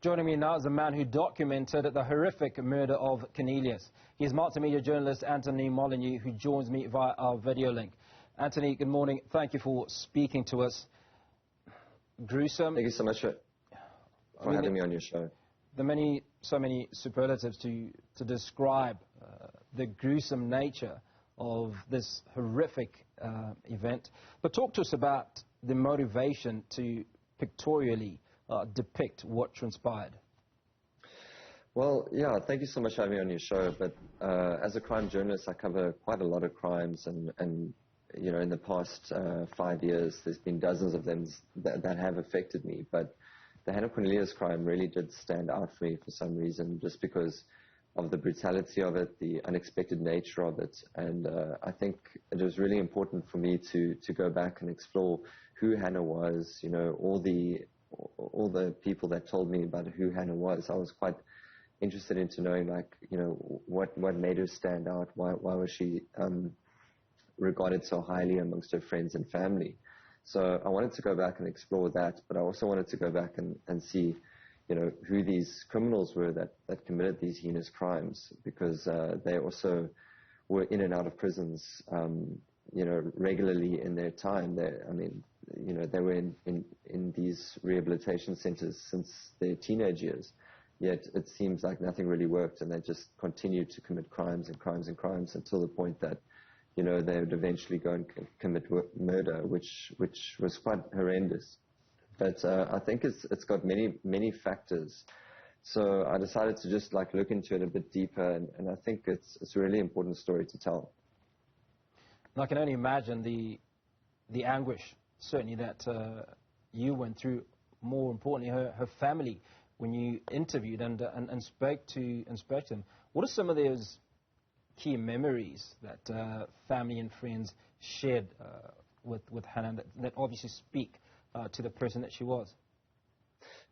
Joining me now is a man who documented the horrific murder of Cornelius. He is multimedia journalist Anthony Molyneux, who joins me via our video link. Anthony, good morning. Thank you for speaking to us. Gruesome. Thank you so much for having me on your show. There are so many superlatives to describe the gruesome nature of this horrific event. But talk to us about the motivation to pictorially depict what transpired. Well, yeah, thank you so much for having me on your show. But as a crime journalist, I cover quite a lot of crimes, and you know, in the past 5 years, there's been dozens of them that have affected me. But the Hannah Cornelius crime really did stand out for me for some reason, just because of the brutality of it, the unexpected nature of it. And I think it was really important for me to go back and explore who Hannah was, you know, all the people that told me about who Hannah was. I was quite interested into knowing, like, you know, what made her stand out, why was she regarded so highly amongst her friends and family. So I wanted to go back and explore that, but I also wanted to go back and see, you know, who these criminals were that committed these heinous crimes, because they also were in and out of prisons, you know, regularly in their time. I mean, you know, they were in these rehabilitation centers since their teenage years, yet it seems like nothing really worked, and they just continued to commit crimes and crimes and crimes until the point that, you know, they would eventually go and commit murder, which was quite horrendous. But I think it's got many factors. So I decided to just like look into it a bit deeper, and I think it's a really important story to tell. And I can only imagine the anguish, certainly, that you went through. More importantly, her family, when you interviewed and spoke to them. What are some of those key memories that family and friends shared with Hannah that obviously speak to the person that she was?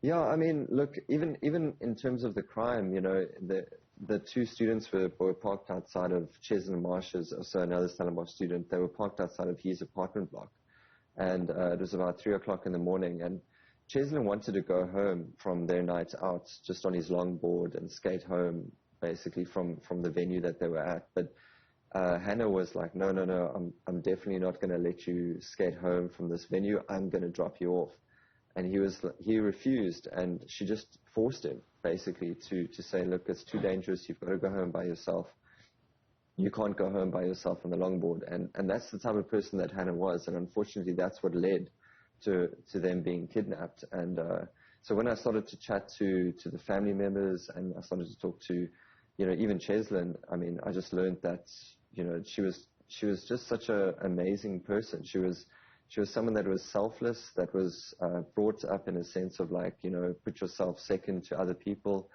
Yeah, I mean, look, even in terms of the crime, you know, the two students were parked outside of Cheslin Marsh, also another Stellenbosch student. They were parked outside of his apartment block, and it was about 3 o'clock in the morning, and Cheslin wanted to go home from their night out just on his longboard and skate home, basically from the venue that they were at. But Hannah was like, no, I'm definitely not going to let you skate home from this venue. I'm going to drop you off. And he refused, and she just forced him, basically, to say, look, it's too dangerous. You've got to go home by yourself. You can't go home by yourself on the longboard. And that's the type of person that Hannah was. And unfortunately, that's what led to them being kidnapped. And so when I started to chat to the family members, and I started to talk to, you know, even Cheslin, I mean, I just learned that, you know, she was just such an amazing person. She was someone that was selfless, that was brought up in a sense of, like, you know, put yourself second to other people.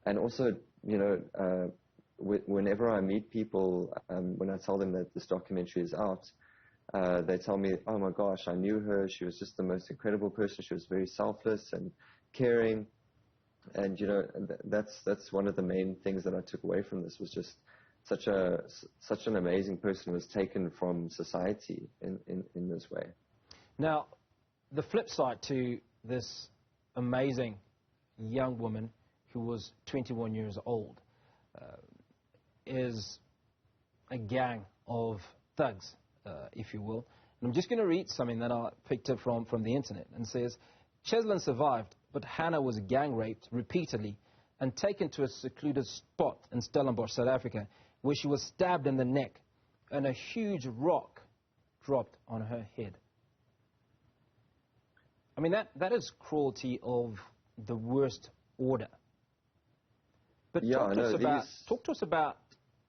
And also, you know, whenever I meet people, when I tell them that this documentary is out, they tell me, oh my gosh, I knew her. She was just the most incredible person. She was very selfless and caring. And, you know, that's one of the main things that I took away from this, was just such an amazing person was taken from society in this way. Now, the flip side to this amazing young woman who was 21 years old is a gang of thugs, if you will. And I'm just going to read something that I picked up from the internet, and says, Cheslin survived, but Hannah was gang raped repeatedly and taken to a secluded spot in Stellenbosch, South Africa, where she was stabbed in the neck and a huge rock dropped on her head. I mean, that is cruelty of the worst order. But yeah, talk to us about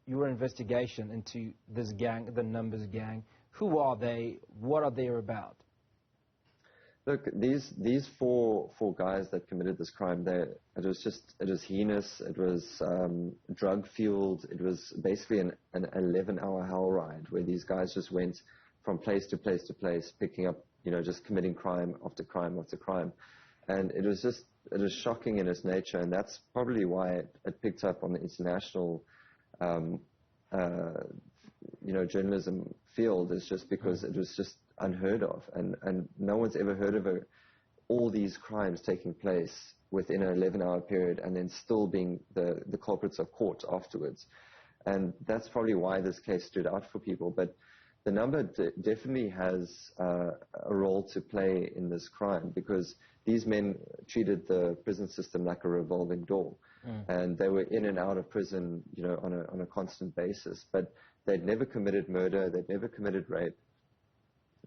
your investigation into this gang, the Numbers gang. Who are they? What are they about? Look, these four guys that committed this crime, it was heinous. It was drug fueled. It was basically an 11-hour hell ride where these guys just went from place to place to place, picking up, you know, just committing crime after crime after crime, and it was shocking in its nature, and that's probably why it picked up on the international, you know, journalism field, is just because it was just unheard of, and no one's ever heard of all these crimes taking place within an 11-hour period and then still being the culprits are caught afterwards. And that's probably why this case stood out for people. But the number definitely has a role to play in this crime, because these men treated the prison system like a revolving door. And they were in and out of prison, you know, on a constant basis. But they'd never committed murder, they'd never committed rape.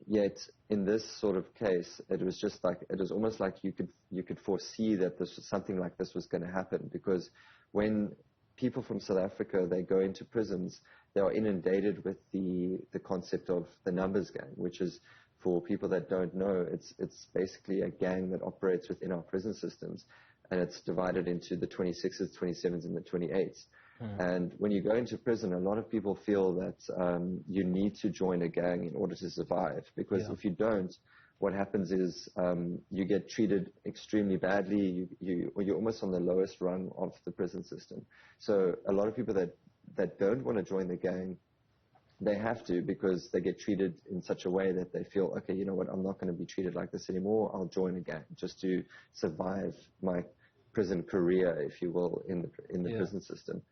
Yet in this sort of case, it was just like, it was almost like you could foresee that this was something like this was going to happen, because when people from South Africa, they go into prisons, they are inundated with the concept of the numbers gang, which is, for people that don't know, it's basically a gang that operates within our prison systems, and it's divided into the 26s, 27s, and the 28s. And when you go into prison, a lot of people feel that you need to join a gang in order to survive, because if you don't, what happens is you get treated extremely badly. You're almost on the lowest rung of the prison system. So a lot of people that don't want to join the gang, they have to, because they get treated in such a way that they feel, okay, you know what, I'm not going to be treated like this anymore. I'll join a gang just to survive my prison career, if you will, in the prison system.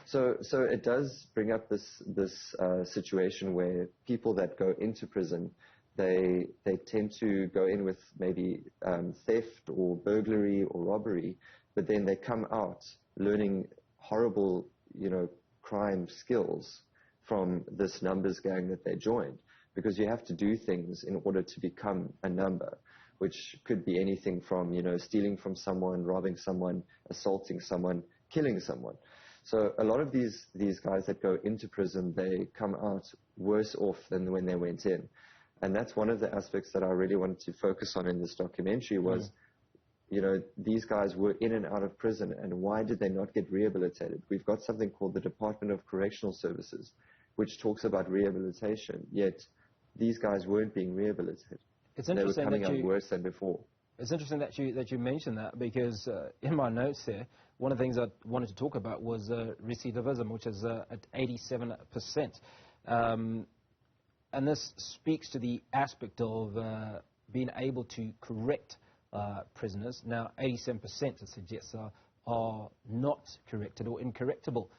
So it does bring up this situation where people that go into prison, they tend to go in with maybe theft or burglary or robbery, but then they come out learning horrible, you know, crime skills from this numbers gang that they joined, because you have to do things in order to become a number, which could be anything from, you know, stealing from someone, robbing someone, assaulting someone, killing someone. So a lot of these guys that go into prison, they come out worse off than when they went in. And that's one of the aspects that I really wanted to focus on in this documentary was, you know, these guys were in and out of prison, and why did they not get rehabilitated? We've got something called the Department of Correctional Services, which talks about rehabilitation, yet these guys weren't being rehabilitated. It's interesting they were coming out worse than before. It's interesting that you mentioned that, because in my notes here, one of the things I wanted to talk about was recidivism, which is at 87%. And this speaks to the aspect of being able to correct prisoners. Now, 87%, it suggests, are not corrected or incorrectable,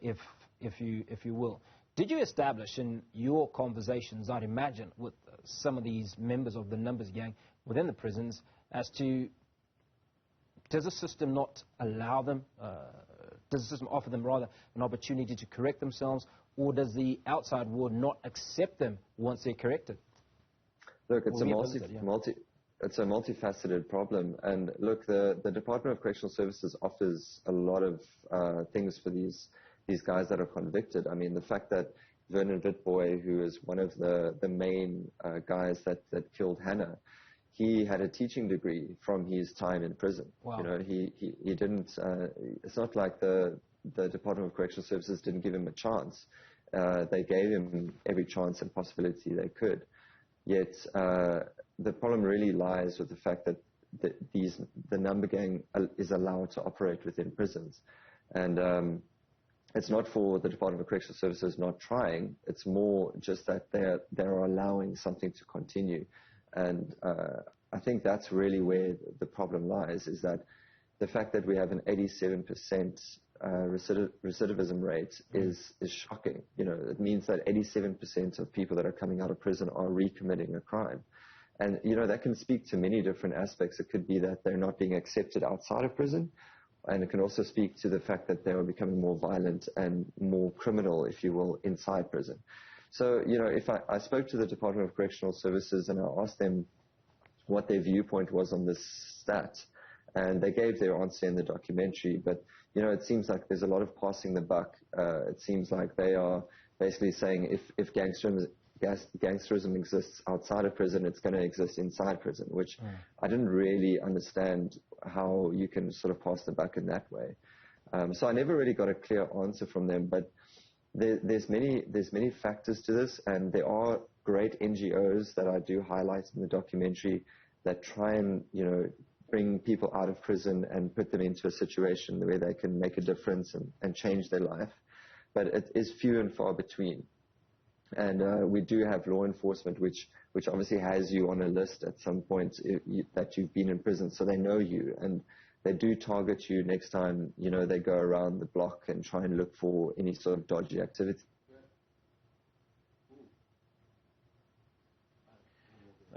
if you will. Did you establish in your conversations, I'd imagine, with some of these members of the numbers gang within the prisons, as to, does the system not allow them, does the system offer them rather an opportunity to correct themselves, or does the outside world not accept them once they're corrected? Look, it's a multifaceted problem. And look, the Department of Correctional Services offers a lot of things for these guys that are convicted. I mean, the fact that Vernon Witbooi, who is one of the main guys that killed Hannah, he had a teaching degree from his time in prison. Wow. You know, he didn't. It's not like the Department of Correctional Services didn't give him a chance. They gave him every chance and possibility they could. Yet the problem really lies with the fact that the number gang is allowed to operate within prisons, and it's not for the Department of Correctional Services not trying. It's more just that they're allowing something to continue. And I think that's really where the problem lies, is that the fact that we have an 87% recidivism rate is shocking. You know, it means that 87% of people that are coming out of prison are recommitting a crime. And, you know, that can speak to many different aspects. It could be that they're not being accepted outside of prison. And it can also speak to the fact that they are becoming more violent and more criminal, if you will, inside prison. So, you know, if I spoke to the Department of Correctional Services and I asked them what their viewpoint was on this stat, and they gave their answer in the documentary, but, you know, it seems like there's a lot of passing the buck. It seems like they are basically saying if gangsterism exists outside of prison, it's going to exist inside prison, which I didn't really understand how you can sort of pass the buck in that way. So I never really got a clear answer from them, but there's many factors to this, and there are great NGOs that I do highlight in the documentary that try and, you know, bring people out of prison and put them into a situation where they can make a difference and change their life. But it is few and far between. And we do have law enforcement, which obviously has you on a list at some point that you've been in prison, so they know you, and they do target you next time, you know, they go around the block and try and look for any sort of dodgy activity.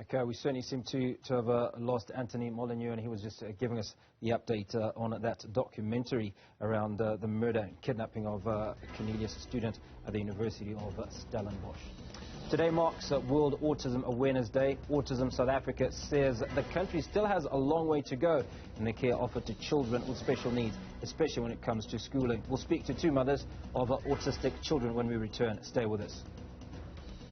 Okay, we certainly seem to have lost Anthony Molyneux, and he was just giving us the update on that documentary around the murder and kidnapping of Cornelius, a student at the University of Stellenbosch. Today marks World Autism Awareness Day. Autism South Africa says the country still has a long way to go in the care offered to children with special needs, especially when it comes to schooling. We'll speak to two mothers of autistic children when we return. Stay with us.